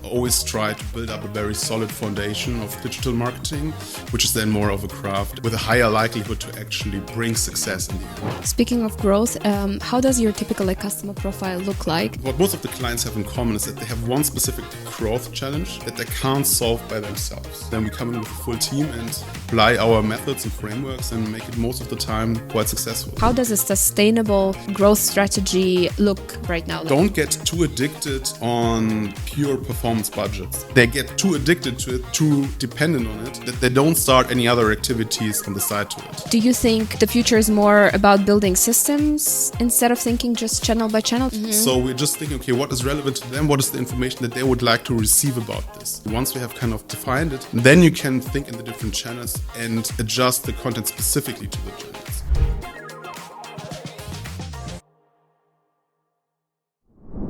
always try to build up a very solid foundation of digital marketing, which is then more of a craft with a higher likelihood to actually bring success in the end. Speaking of growth, how does your typical customer profile look like? What most of the clients have in common is that they have one specific growth challenge that they can't solve by themselves. Then we come in with a full team and apply our methods and frameworks and make it most of the time quite successful. How does a sustainable growth strategy look right now? Don't get too addicted on pure performance budgets. They get too addicted to it, too dependent on it, that they don't start any other activities on the side to it. Do you think the future is more about building systems instead of thinking just channel by channel? So we're just thinking, okay, what is relevant to them? What is the information that they would like to receive about this? Once we have kind of defined it, then you can think in the different channels and adjust the content specifically to the channels.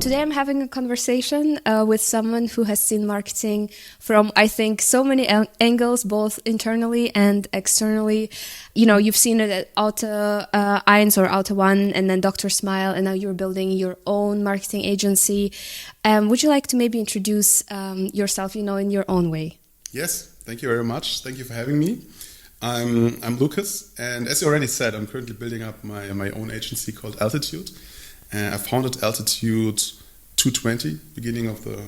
Today I'm having a conversation with someone who has seen marketing from, I think, so many angles, both internally and externally. You know, you've seen it at Auto 1 or Auto 1 and then Dr. Smile, and now you're building your own marketing agency. Would you like to maybe introduce yourself, in your own way? Yes, thank you very much. Thank you for having me. I'm Lucas, and as you already said, I'm currently building up my own agency called Altitude. I founded Altitude 2020, beginning of the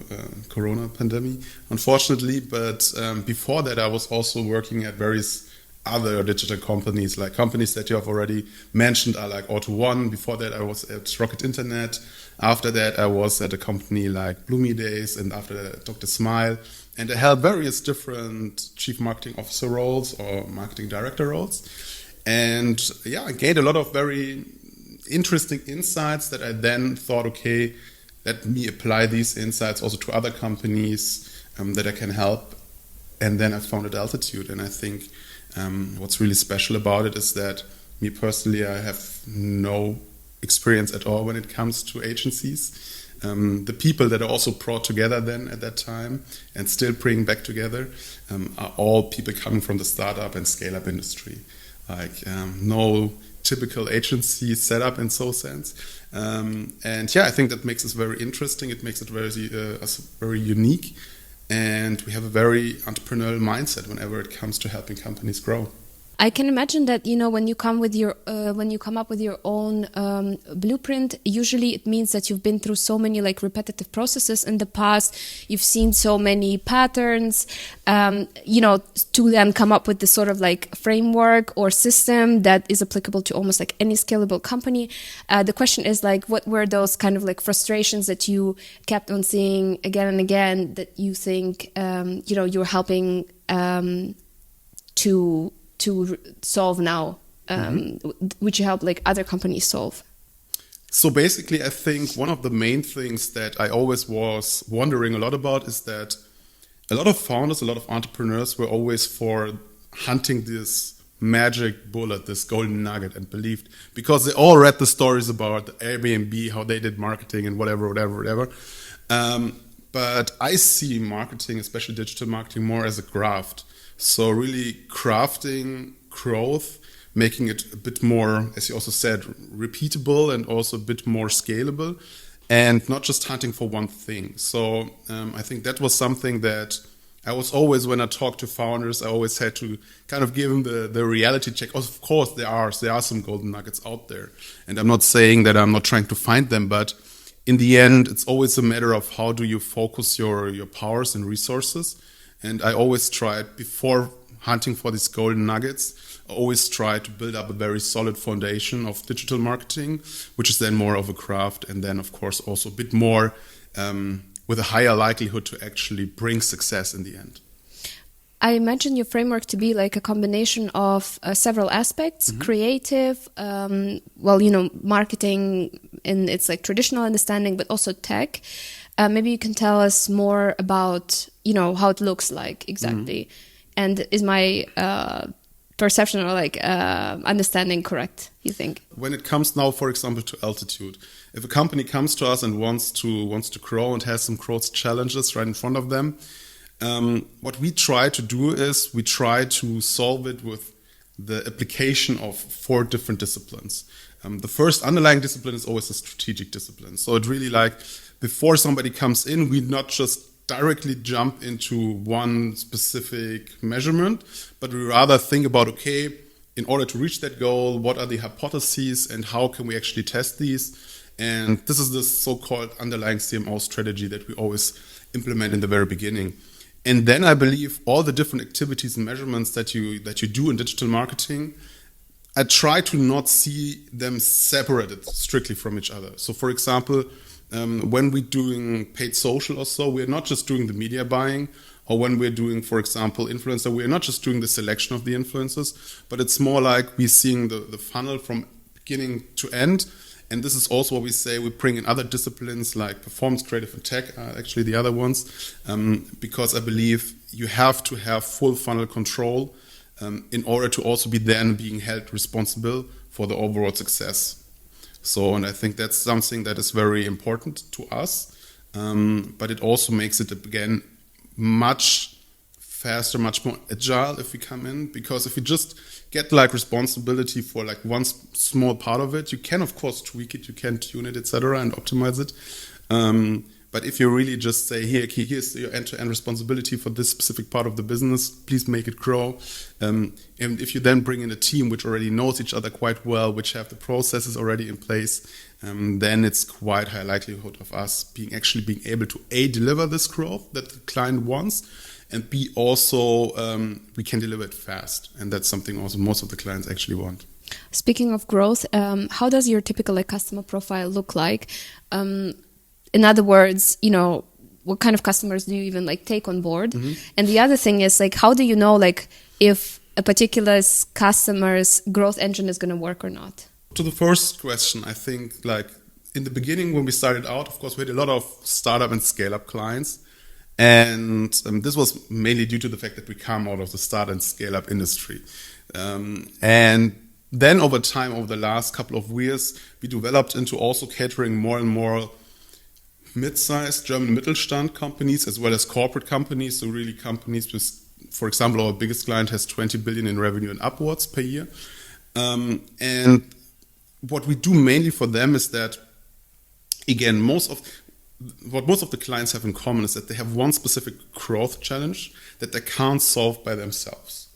Corona pandemic, unfortunately. But before that, I was also working at various other digital companies, like companies that you have already mentioned are like Auto 1. Before that, I was at Rocket Internet. After that, I was at a company like Bloomy days, and after that, Dr. Smile. And I held various different chief marketing officer roles or marketing director roles. And yeah, I gained a lot of very interesting insights that I then thought, okay, let me apply these insights also to other companies that I can help. And then I founded Altitude. And I think what's really special about it is that me personally, I have no experience at all when it comes to agencies. The people that are also brought together then at that time and still bring back together are all people coming from the startup and scale-up industry. Like no typical agency setup in so sense. And yeah, I think that makes us very interesting. It makes it very unique. And we have a very entrepreneurial mindset whenever it comes to helping companies grow. I can imagine that, when you come up with your own blueprint, usually it means that you've been through so many repetitive processes in the past. You've seen so many patterns, to then come up with this sort of framework or system that is applicable to almost any scalable company. The question is what were those kind of frustrations that you kept on seeing again and again that you think, you're helping to solve now, which you help other companies solve? So basically, I think one of the main things that I always was wondering a lot about is that a lot of founders, a lot of entrepreneurs were always for hunting this magic bullet, this golden nugget, and believed, because they all read the stories about Airbnb, how they did marketing and whatever. But I see marketing, especially digital marketing, more as a craft. So really crafting growth, making it a bit more, as you also said, repeatable and also a bit more scalable, and not just hunting for one thing. So I think that was something that I was always, when I talk to founders, I always had to kind of give them the reality check. Of course, there are some golden nuggets out there. And I'm not saying that I'm not trying to find them, but in the end, it's always a matter of how do you focus your powers and resources. And I always tried, before hunting for these golden nuggets, I always try to build up a very solid foundation of digital marketing, which is then more of a craft, and then, of course, also a bit more with a higher likelihood to actually bring success in the end. I imagine your framework to be a combination of several aspects, creative, marketing in its traditional understanding, but also tech. Maybe you can tell us more about, how it looks like exactly. And is my perception or understanding correct, you think? When it comes now, for example, to Altitude, if a company comes to us and wants to grow and has some growth challenges right in front of them, what we try to do is we try to solve it with the application of 4 different disciplines. The first underlying discipline is always a strategic discipline. So it really before somebody comes in, we not just directly jump into one specific measurement, but we rather think about, okay, in order to reach that goal, what are the hypotheses and how can we actually test these? And this is the so-called underlying CMO strategy that we always implement in the very beginning. And then I believe all the different activities and measurements that you do in digital marketing, I try to not see them separated strictly from each other. So for example, when we're doing paid social or so, we're not just doing the media buying, or when we're doing, for example, influencer, we're not just doing the selection of the influencers, but it's more like we're seeing the funnel from beginning to end. And this is also what we say we bring in other disciplines like performance, creative, and tech, actually the other ones, because I believe you have to have full funnel control in order to also be then being held responsible for the overall success. So, and I think that's something that is very important to us, but it also makes it, again, much faster, much more agile if we come in, because if you just get like responsibility for like one small part of it, you can of course tweak it, you can tune it, etc., and optimize it. But if you really just say, here's your end-to-end responsibility for this specific part of the business, please make it grow. And if you then bring in a team which already knows each other quite well, which have the processes already in place, then it's quite high likelihood of us being able to A, deliver this growth that the client wants, and B, also we can deliver it fast. And that's something also most of the clients actually want. Speaking of growth, how does your typical customer profile look like? In other words, what kind of customers do you even take on board? Mm-hmm. And the other thing is how do you know if a particular customer's growth engine is going to work or not? To the first question, I think in the beginning when we started out, of course, we had a lot of startup and scale-up clients. And this was mainly due to the fact that we come out of the startup and scale-up industry. And then over time, over the last couple of years, we developed into also catering more and more mid-sized German Mittelstand companies as well as corporate companies. So really companies with, for example, our biggest client has 20 billion in revenue and upwards per year. And what we do mainly for them is that, again, most of the clients have in common is that they have one specific growth challenge that they can't solve by themselves.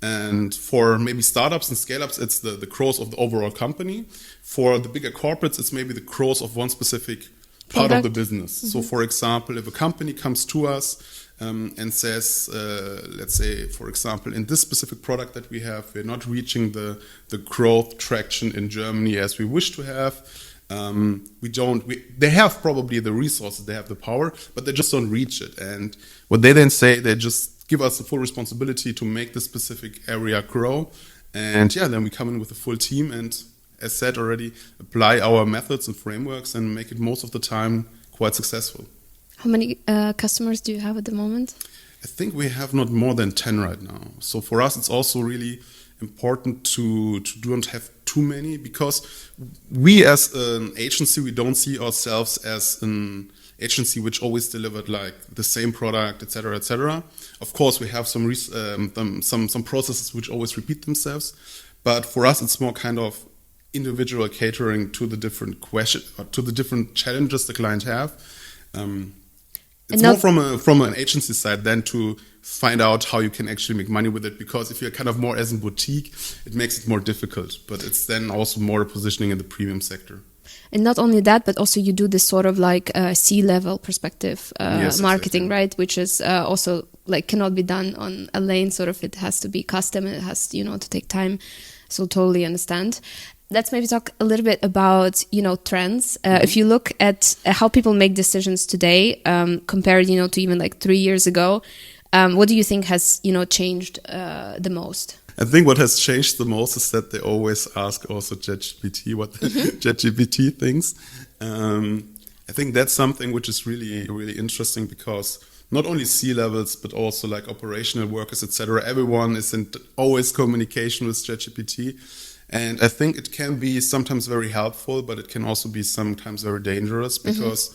And for maybe startups and scale-ups, it's the growth of the overall company. For the bigger corporates, it's maybe the growth of one specific part of the business. Mm-hmm. So for example, if a company comes to us and says, let's say, for example, in this specific product that we have, we're not reaching the growth traction in Germany as we wish to have. They have probably the resources, they have the power, but they just don't reach it. And what they then say, they just give us the full responsibility to make this specific area grow. And then we come in with a full team and, as said already, apply our methods and frameworks and make it most of the time quite successful. How many customers do you have at the moment? I think we have not more than 10 right now. So for us, it's also really important to don't have too many, because we as an agency, we don't see ourselves as an agency which always delivered the same product, etc., etc. Of course, we have some processes which always repeat themselves, but for us, it's more kind of individual catering to the different to the different challenges the client have. It's more from an agency side than to find out how you can actually make money with it, because if you're kind of more as a boutique, it makes it more difficult. But it's then also more positioning in the premium sector. And not only that, but also you do this sort of C-level perspective marketing, exactly. Right? Which is also cannot be done on a lane. Sort of, it has to be custom. And it has to take time. So totally understand. Let's maybe talk a little bit about, trends. Mm-hmm. If you look at how people make decisions today, compared, to even 3 years ago, what do you think has, changed the most? I think what has changed the most is that they always ask also ChatGPT what ChatGPT thinks. I think that's something which is really, really interesting, because not only C-levels, but also operational workers, etc. Everyone is in always communication with ChatGPT. And I think it can be sometimes very helpful, but it can also be sometimes very dangerous, because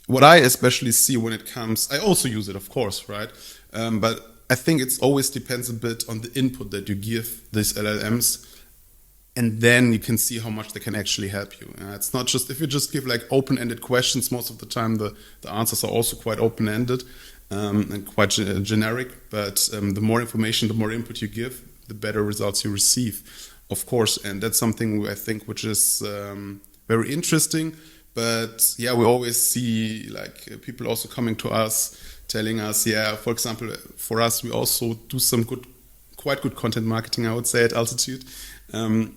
what I especially see when it comes, I also use it, of course, right? But I think it always depends a bit on the input that you give these LLMs. and then you can see how much they can actually help you. It's not just, if you just give like open-ended questions, most of the time the answers are also quite open-ended and quite generic, but the more information, the more input you give, the better results you receive, of course. And that's something I think which is very interesting. But yeah, we always see like people also coming to us telling us, yeah, for example, for us, we also do some quite good content marketing, I would say, at Altitude.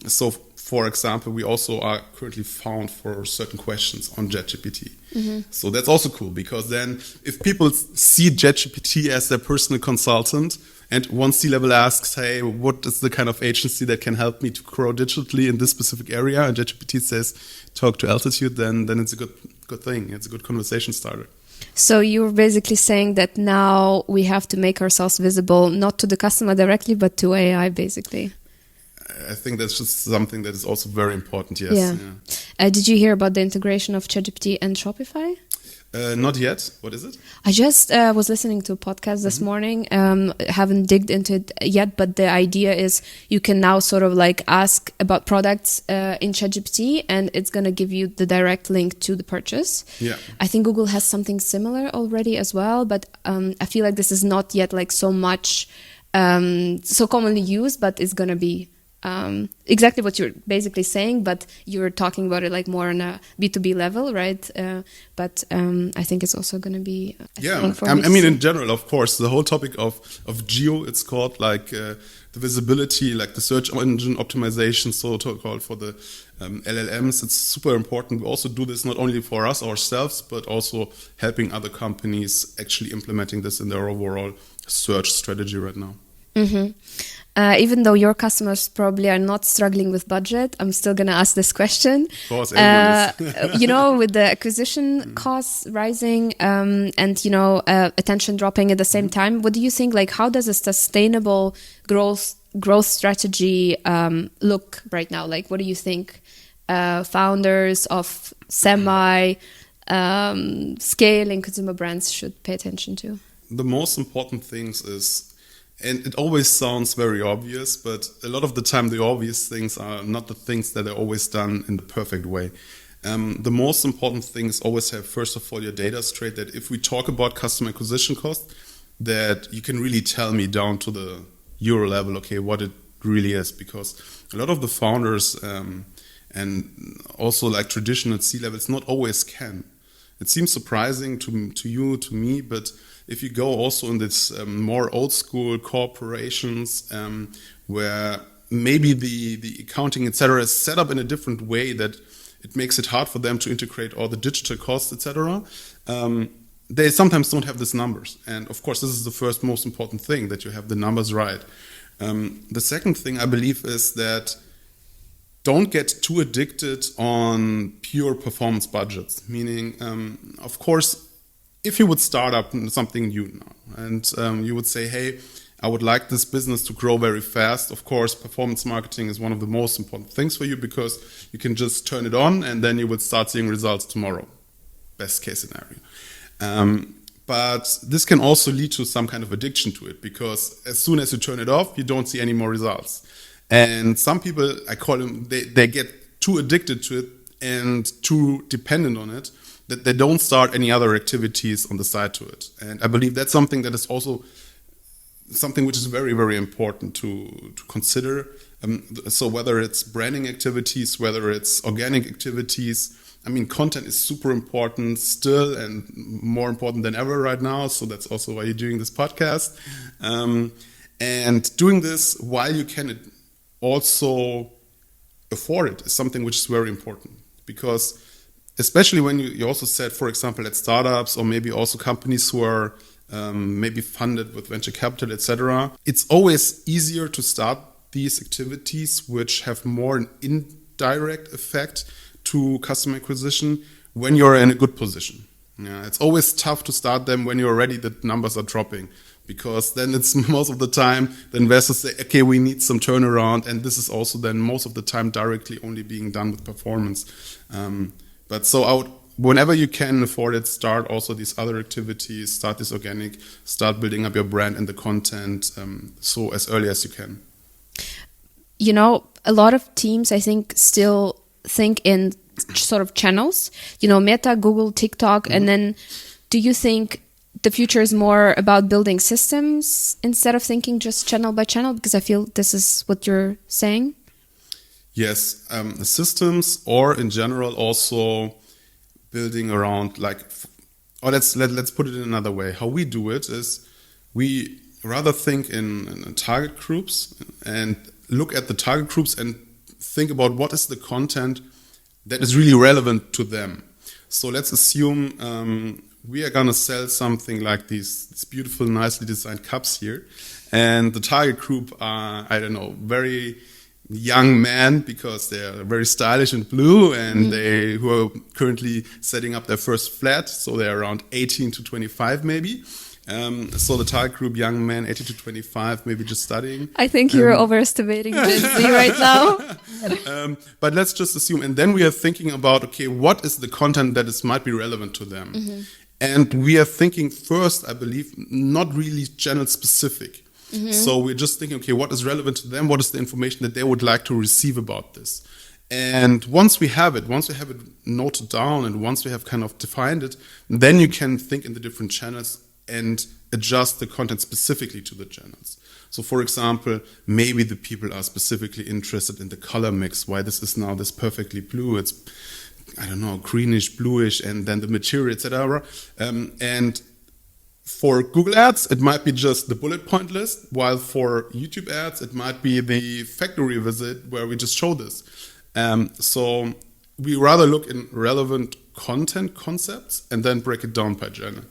So, for example, we also are currently found for certain questions on ChatGPT. Mm-hmm. So that's also cool, because then if people see ChatGPT as their personal consultant, and one C-level asks, hey, what is the kind of agency that can help me to grow digitally in this specific area? And ChatGPT says, talk to Altitude, then it's a good thing. It's a good conversation starter. So you're basically saying that now we have to make ourselves visible, not to the customer directly, but to AI, basically. I think that's just something that is also very important, yes. Yeah. Did you hear about the integration of ChatGPT and Shopify? Not yet. What is it? I just was listening to a podcast this morning. Haven't digged into it yet, but the idea is you can now sort of like ask about products in ChatGPT, and it's going to give you the direct link to the purchase. Yeah. I think Google has something similar already as well, but I feel like this is not yet like so much so commonly used, but it's going to be exactly what you're basically saying, but you're talking about it like more on a B2B level, right? But I think it's also going to be I mean, in general, of course, the whole topic of geo, it's called like the visibility, like the search engine optimization, so called for the LLMs. It's super important. We also do this not only for us ourselves, but also helping other companies actually implementing this in their overall search strategy right now. Mm-hmm. Even though your customers probably are not struggling with budget, I'm still going to ask this question. Of course, everyone is. You know, with the acquisition costs rising and, you know, attention dropping at the same time, what do you think, like, how does a sustainable growth strategy look right now? Like, what do you think founders of scaling consumer brands should pay attention to? The most important things is, and it always sounds very obvious, but a lot of the time the obvious things are not the things that are always done in the perfect way. The most important thing is always have, first of all, your data straight, that if we talk about customer acquisition cost, that you can really tell me down to the euro level, okay, what it really is. Because a lot of the founders and also like traditional C-levels not always can. It seems surprising to you, to me, but if you go also in this more old school corporations where maybe the accounting, etc., is set up in a different way that it makes it hard for them to integrate all the digital costs, etc., they sometimes don't have these numbers. And of course, this is the first most important thing, that you have the numbers right. The second thing I believe is that don't get too addicted on pure performance budgets. Meaning, of course, if you would start up something new now and you would say, hey, I would like this business to grow very fast. Of course, performance marketing is one of the most important things for you, because you can just turn it on and then you would start seeing results tomorrow. Best case scenario. But this can also lead to some kind of addiction to it, because as soon as you turn it off, you don't see any more results. And some people, I call them, they get too addicted to it and too dependent on it, that they don't start any other activities on the side to it. And I believe that's something that is also something which is very, very important to consider. So whether it's branding activities, whether it's organic activities, I mean, content is super important still, and more important than ever right now. So that's also why you're doing this podcast. And doing this while you can also afford it is something which is very important, because especially when you also said, for example, at startups or maybe also companies who are maybe funded with venture capital, etc., it's always easier to start these activities which have more an indirect effect to customer acquisition when you're in a good position. Yeah, it's always tough to start them when you're already the numbers are dropping, because then it's most of the time the investors say, okay, we need some turnaround, and this is also then most of the time directly only being done with performance. But so whenever you can afford it, start also these other activities, start this organic, start building up your brand and the content so as early as you can. you know, a lot of teams, I think, still think in sort of channels, you know, Meta, Google, TikTok. And then do you think the future is more about building systems instead of thinking just channel by channel? Because I feel this is what you're saying. Yes, systems, or in general also building around or let's put it in another way. How we do it is we rather think in target groups and look at the target groups and think about what is the content that is really relevant to them. So let's assume we are going to sell something like these beautiful, nicely designed cups here. And the target group are, I don't know, very young men because they're very stylish and blue, and who are currently setting up their first flat. So they're around 18 to 25 maybe. So the target group, young men, 18 to 25, maybe just studying. I think you're overestimating Gen Z right now. But let's just assume. And then we are thinking about, okay, what is the content that might be relevant to them? And we are thinking first, I believe, not really channel specific. So we're just thinking, okay, what is relevant to them? What is the information that they would like to receive about this? And once we have it noted down, and once we have kind of defined it, then you can think in the different channels and adjust the content specifically to the channels. So for example, maybe the people are specifically interested in the color mix, why this is now this perfectly blue. It's, I don't know, greenish, bluish, and then the material, etc. And for Google Ads, it might be just the bullet point list, while for YouTube ads, it might be the factory visit where we just show this. So we rather look in relevant content concepts and then break it down per channel.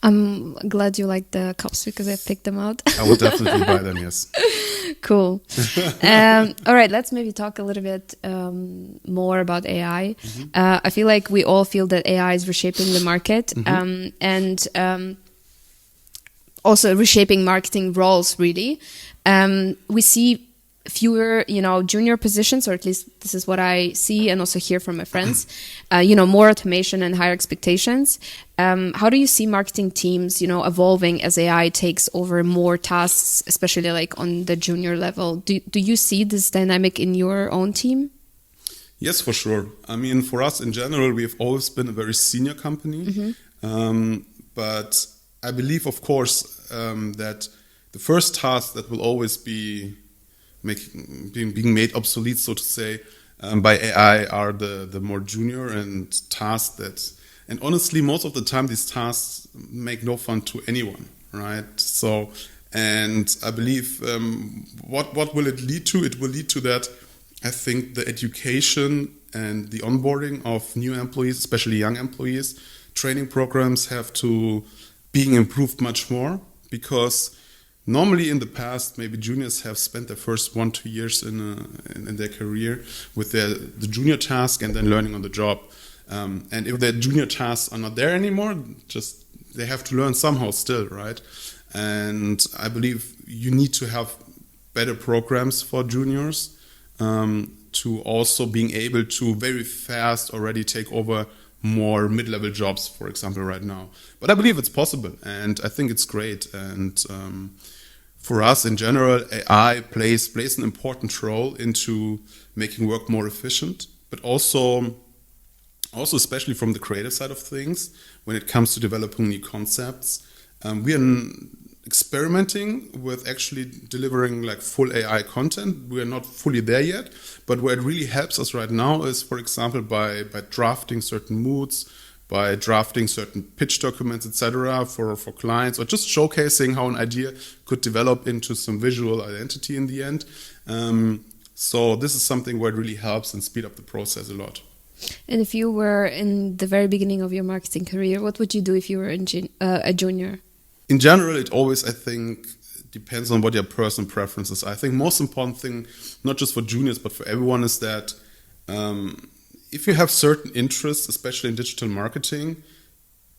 I'm glad you like the cups because I picked them out. I will definitely buy them, yes. Cool. All right, let's maybe talk a little bit more about AI. I feel like we all feel that AI is reshaping the market and also reshaping marketing roles, really. We see fewer, junior positions, or at least this is what I see and also hear from my friends, more automation and higher expectations. How do you see marketing teams, evolving as AI takes over more tasks, especially like on the junior level? Do you see this dynamic in your own team? Yes, for sure. I mean, for us in general, we've always been a very senior company. But I believe, of course, that the first task that will always be being made obsolete, so to say, by AI are the more junior and tasks that, and honestly, most of the time these tasks make no fun to anyone, right? So, and I believe what will it lead to? It will lead to that, I think, the education and the onboarding of new employees, especially young employees, training programs have to being improved much more, because normally in the past, maybe juniors have spent their first 1-2 years in their career with the junior task and then learning on the job. And if their junior tasks are not there anymore, just they have to learn somehow still, right? And I believe you need to have better programs for juniors to also being able to very fast already take over more mid-level jobs, for example, right now. But I believe it's possible, and I think it's great. And for us in general, AI plays an important role into making work more efficient, but also especially from the creative side of things, when it comes to developing new concepts. We are experimenting with actually delivering like full AI content. We are not fully there yet, but where it really helps us right now is, for example, by drafting certain moods, by drafting certain pitch documents, etc., for clients, or just showcasing how an idea could develop into some visual identity in the end. So this is something where it really helps and speed up the process a lot. And if you were in the very beginning of your marketing career, what would you do if you were a junior? In general, it always, I think, depends on what your personal preferences are. I think most important thing, not just for juniors, but for everyone, is that if you have certain interests, especially in digital marketing,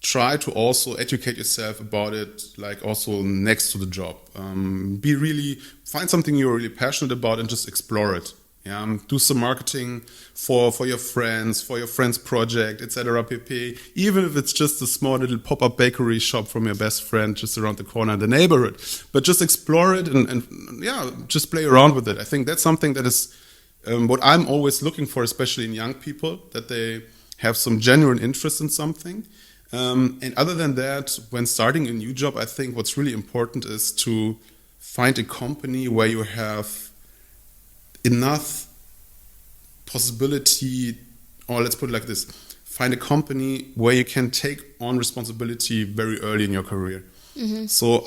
try to also educate yourself about it, like also next to the job. Find something you're really passionate about and just explore it. Yeah, do some marketing for your friends project, etc. pp. Even if it's just a small little pop-up bakery shop from your best friend just around the corner in the neighborhood. But just explore it and yeah, just play around with it. I think that's something that is what I'm always looking for, especially in young people, that they have some genuine interest in something. And other than that, when starting a new job, I think what's really important is to find a company where you have enough possibility, or let's put it like this, find a company where you can take on responsibility very early in your career. So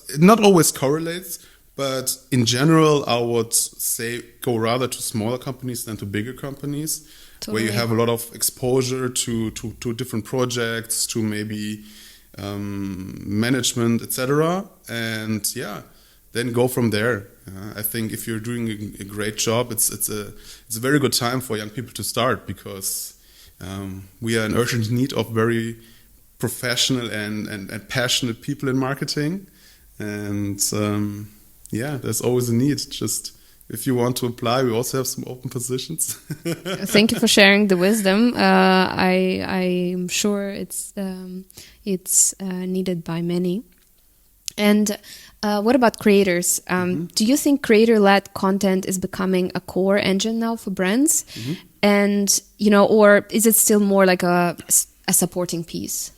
it not always correlates, but in general, I would say go rather to smaller companies than to bigger companies, where you have a lot of exposure to different projects, to maybe management, etc. And yeah, then go from there. I think if you're doing a great job, it's a very good time for young people to start, because we are in urgent need of very professional and passionate people in marketing. And yeah, there's always a need. Just if you want to apply, we also have some open positions. Thank you for sharing the wisdom. I'm sure it's needed by many. And what about creators? Do you think creator-led content is becoming a core engine now for brands? And, or is it still more like a supporting piece?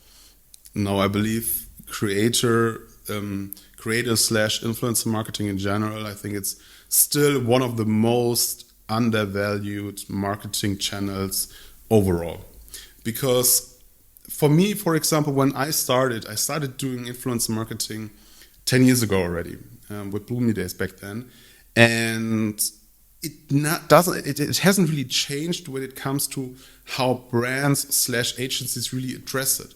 No, I believe creator/influencer marketing in general, I think it's still one of the most undervalued marketing channels overall. Because for me, for example, when I started doing influencer marketing 10 years ago already, with Bloomy days back then. And it hasn't really changed when it comes to how brands/agencies really address it.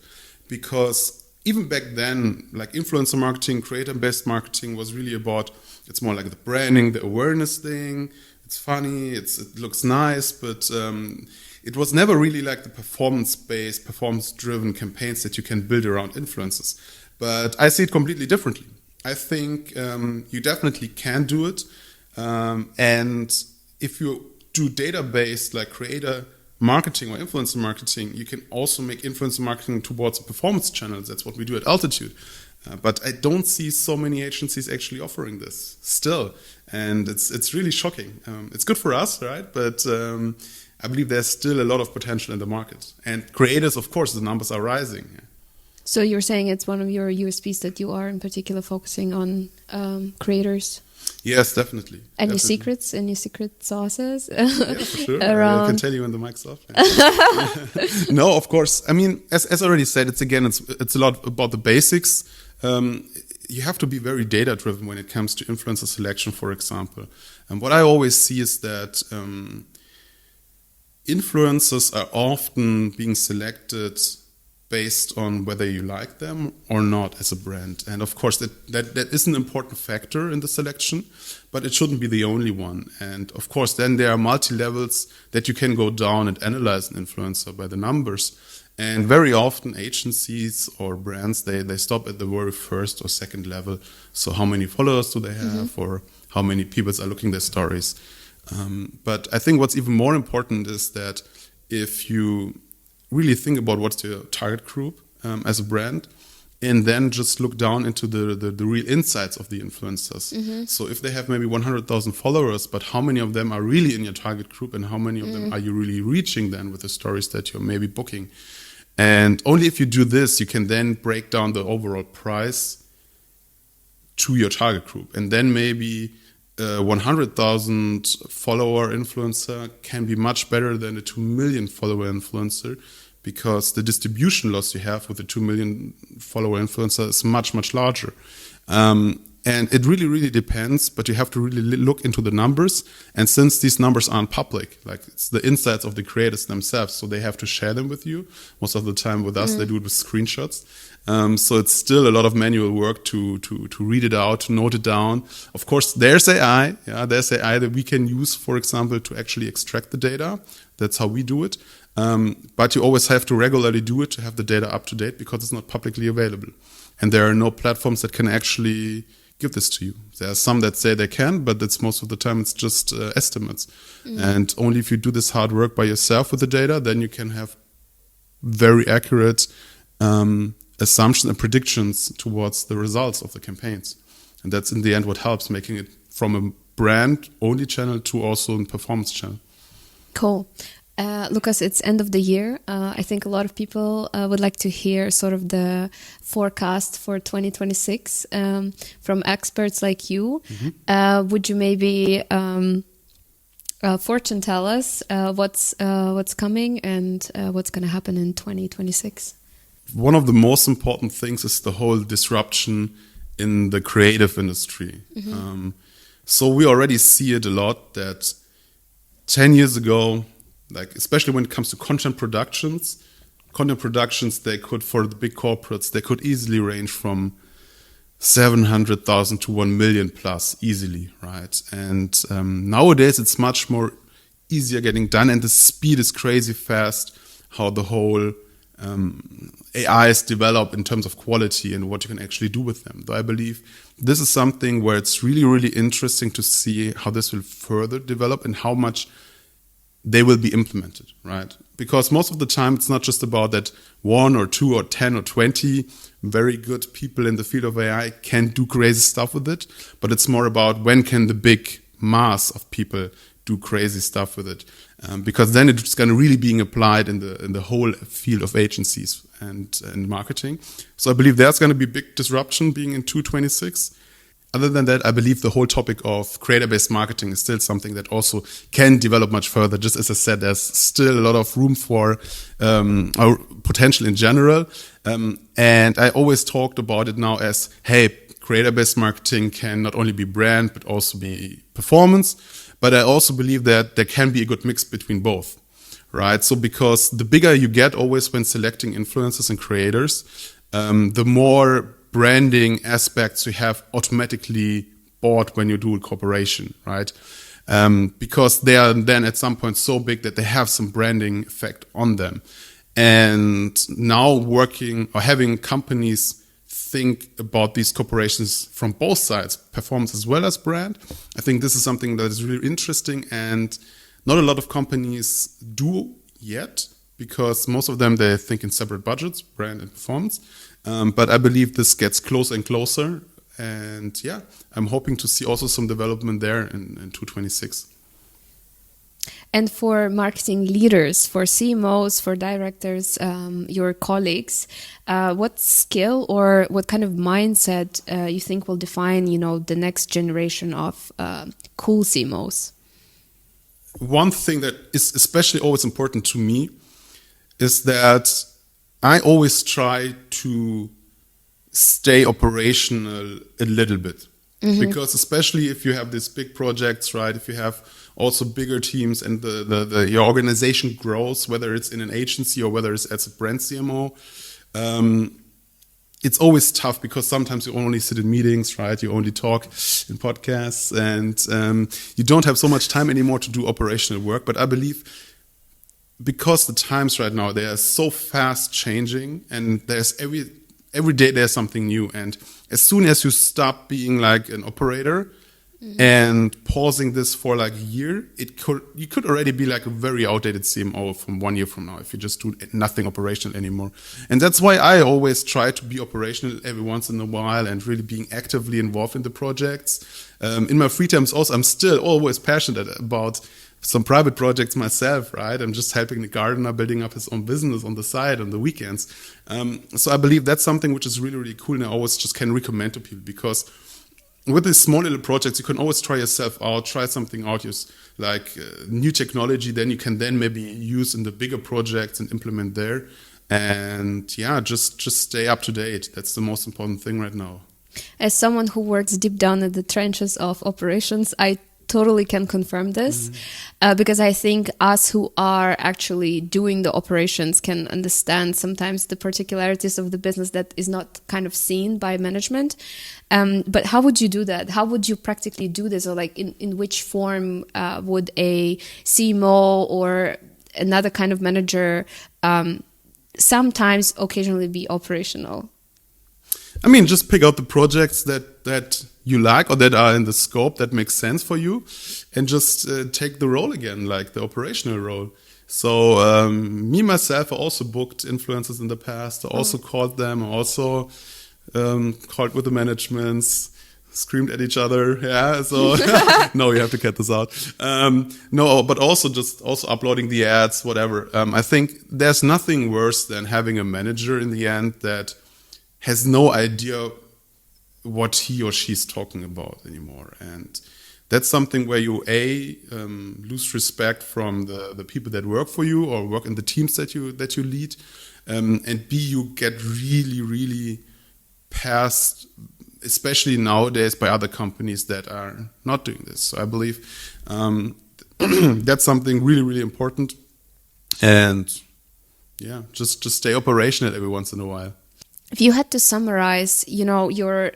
Because even back then, like influencer marketing, creator-based marketing was really about, it's more like the branding, the awareness thing. It's funny, it looks nice, but it was never really like the performance-based, performance-driven campaigns that you can build around influencers. But I see it completely differently. I think you definitely can do it. And if you do data-based, like creator marketing or influencer marketing, you can also make influencer marketing towards performance channels. That's what we do at Altitude. But I don't see so many agencies actually offering this still. And it's really shocking. It's good for us, right? But I believe there's still a lot of potential in the market. And creators, of course, the numbers are rising. So you're saying it's one of your USPs that you are in particular focusing on creators? Yes, definitely. Any secrets? Any secret sauces? Yeah, for sure. I can tell you when the mic's off. No, of course. I mean, as I already said, it's a lot about the basics. You have to be very data-driven when it comes to influencer selection, for example. And what I always see is that influencers are often being selected based on whether you like them or not as a brand. And of course, that is an important factor in the selection, but it shouldn't be the only one. And of course, then there are multi-levels that you can go down and analyze an influencer by the numbers. And very often agencies or brands, they stop at the very first or second level. So how many followers do they have, or how many people are looking their stories? But I think what's even more important is that if you really think about what's your target group as a brand, and then just look down into the real insights of the influencers. So if they have maybe 100,000 followers, but how many of them are really in your target group, and how many of them are you really reaching then with the stories that you're maybe booking? And only if you do this, you can then break down the overall price to your target group. And then maybe 100,000 follower influencer can be much better than a 2 million follower influencer, because the distribution loss you have with a 2 million follower influencer is much, much larger. And it really, really depends, but you have to really look into the numbers. And since these numbers aren't public, like it's the insights of the creators themselves, so they have to share them with you. Most of the time with us, they do it with screenshots. So it's still a lot of manual work to read it out, to note it down. Of course, there's AI. Yeah, there's AI that we can use, for example, to actually extract the data. That's how we do it. But you always have to regularly do it to have the data up to date, because it's not publicly available. And there are no platforms that can actually give this to you. There are some that say they can, but that's most of the time it's just estimates. And only if you do this hard work by yourself with the data, then you can have very accurate assumptions and predictions towards the results of the campaigns. And that's in the end what helps, making it from a brand only channel to also a performance channel. Cool. Lucas, it's end of the year. I think a lot of people would like to hear sort of the forecast for 2026 from experts like you. Would you maybe fortune tell us what's coming and what's going to happen in 2026? One of the most important things is the whole disruption in the creative industry. So we already see it a lot that 10 years ago, like especially when it comes to content productions, they could, for the big corporates, they could easily range from 700,000 to 1 million plus easily, right? And nowadays it's much more easier getting done, and the speed is crazy fast, how the whole AI is developed in terms of quality and what you can actually do with them. So I believe this is something where it's really, really interesting to see how this will further develop and how much they will be implemented, right? Because most of the time it's not just about that 1 or 2 or 10 or 20 very good people in the field of AI can do crazy stuff with it, but it's more about when can the big mass of people do crazy stuff with it, because then it's going to really being applied in the whole field of agencies and marketing. So I believe there's going to be big disruption being in 2026. Other than that, I believe the whole topic of creator-based marketing is still something that also can develop much further. Just as I said, there's still a lot of room for or potential in general. And I always talked about it now as, hey, creator-based marketing can not only be brand, but also be performance. But I also believe that there can be a good mix between both, right? So because the bigger you get always when selecting influencers and creators, the more branding aspects you have automatically bought when you do a cooperation, right? Because they are then at some point so big that they have some branding effect on them. And now working or having companies think about these corporations from both sides, performance as well as brand, I think this is something that is really interesting and not a lot of companies do yet, because most of them, they think in separate budgets, brand and performance. But I believe this gets closer and closer. And yeah, I'm hoping to see also some development there in 2026. And for marketing leaders, for CMOs, for directors, your colleagues, what skill or what kind of mindset you think will define, the next generation of cool CMOs? One thing that is especially always important to me is that I always try to stay operational a little bit. Because especially if you have these big projects, right? If you have also bigger teams and your organization grows, whether it's in an agency or whether it's as a brand CMO, it's always tough because sometimes you only sit in meetings, right? You only talk in podcasts and you don't have so much time anymore to do operational work. But I believe because the times right now, they are so fast changing and there's every day there's something new. And as soon as you stop being like an operator and pausing this for like a year, you could already be like a very outdated CMO from 1 year from now if you just do nothing operational anymore. And that's why I always try to be operational every once in a while and really being actively involved in the projects. In my free times also, I'm still always passionate about some private projects myself, right? I'm just helping the gardener building up his own business on the side on the weekends. So I believe that's something which is really, really cool. And I always just can recommend to people because with these small little projects, you can always try yourself out, try something out, use like new technology, then you can then maybe use in the bigger projects and implement there. And yeah, just stay up to date. That's the most important thing right now. As someone who works deep down in the trenches of operations, I totally can confirm this because I think us who are actually doing the operations can understand sometimes the particularities of the business that is not kind of seen by management. But how would you do that? How would you practically do this? Or like in which form would a CMO or another kind of manager sometimes occasionally be operational? I mean, just pick out the projects that you like or that are in the scope that makes sense for you, and just take the role again, like the operational role. So me, myself, I also booked influencers in the past. I also called them. I also called with the managements, screamed at each other. Yeah, so no, you have to cut this out. No, but also uploading the ads, whatever. I think there's nothing worse than having a manager in the end that has no idea what he or she's talking about anymore. And that's something where you lose respect from the people that work for you or work in the teams that you lead, and B, you get really, really passed, especially nowadays, by other companies that are not doing this. So I believe that's something really, really important. And yeah, just stay operational every once in a while. If you had to summarize, your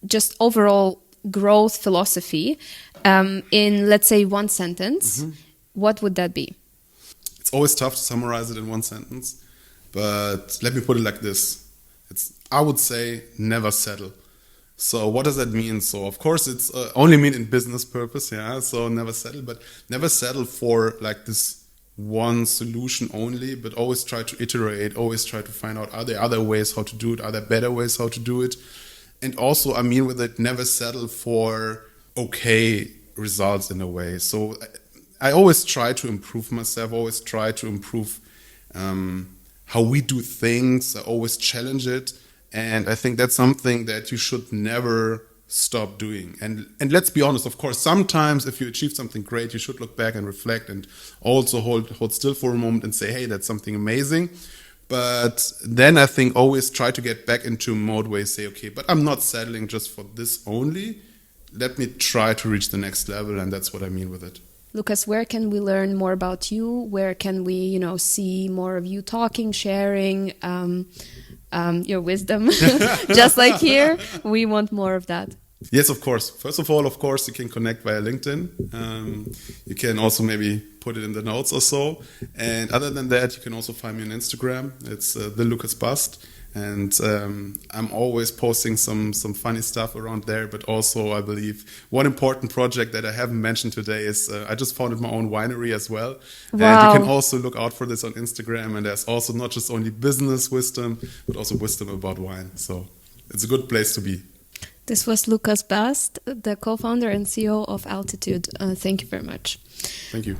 just overall growth philosophy in, let's say, one sentence, what would that be? It's always tough to summarize it in one sentence, but let me put it like this. I would say never settle. So what does that mean? So of course it's only mean in business purpose, yeah. So never settle, but never settle for like this one solution only, but always try to iterate, always try to find out, are there other ways how to do it? Are there better ways how to do it? And also, I mean with it, never settle for okay results in a way. So I always try to improve myself, always try to improve how we do things. I always challenge it. And I think that's something that you should never stop doing. And let's be honest, of course, sometimes if you achieve something great, you should look back and reflect and also hold still for a moment and say, hey, that's something amazing. But then I think always try to get back into a mode where you say, okay, but I'm not settling just for this only. Let me try to reach the next level. And that's what I mean with it. Lucas, where can we learn more about you? Where can we, see more of you talking, sharing your wisdom? Just like here, we want more of that. Yes, of course. First of all, of course, you can connect via LinkedIn. You can also maybe put it in the notes or so. And other than that, you can also find me on Instagram. It's the Lucas Bast. And I'm always posting some funny stuff around there. But also, I believe one important project that I haven't mentioned today is I just founded my own winery as well. Wow. And you can also look out for this on Instagram. And there's also not just only business wisdom, but also wisdom about wine. So it's a good place to be. This was Lucas Bast, the co-founder and CEO of Altitude. Thank you very much. Thank you.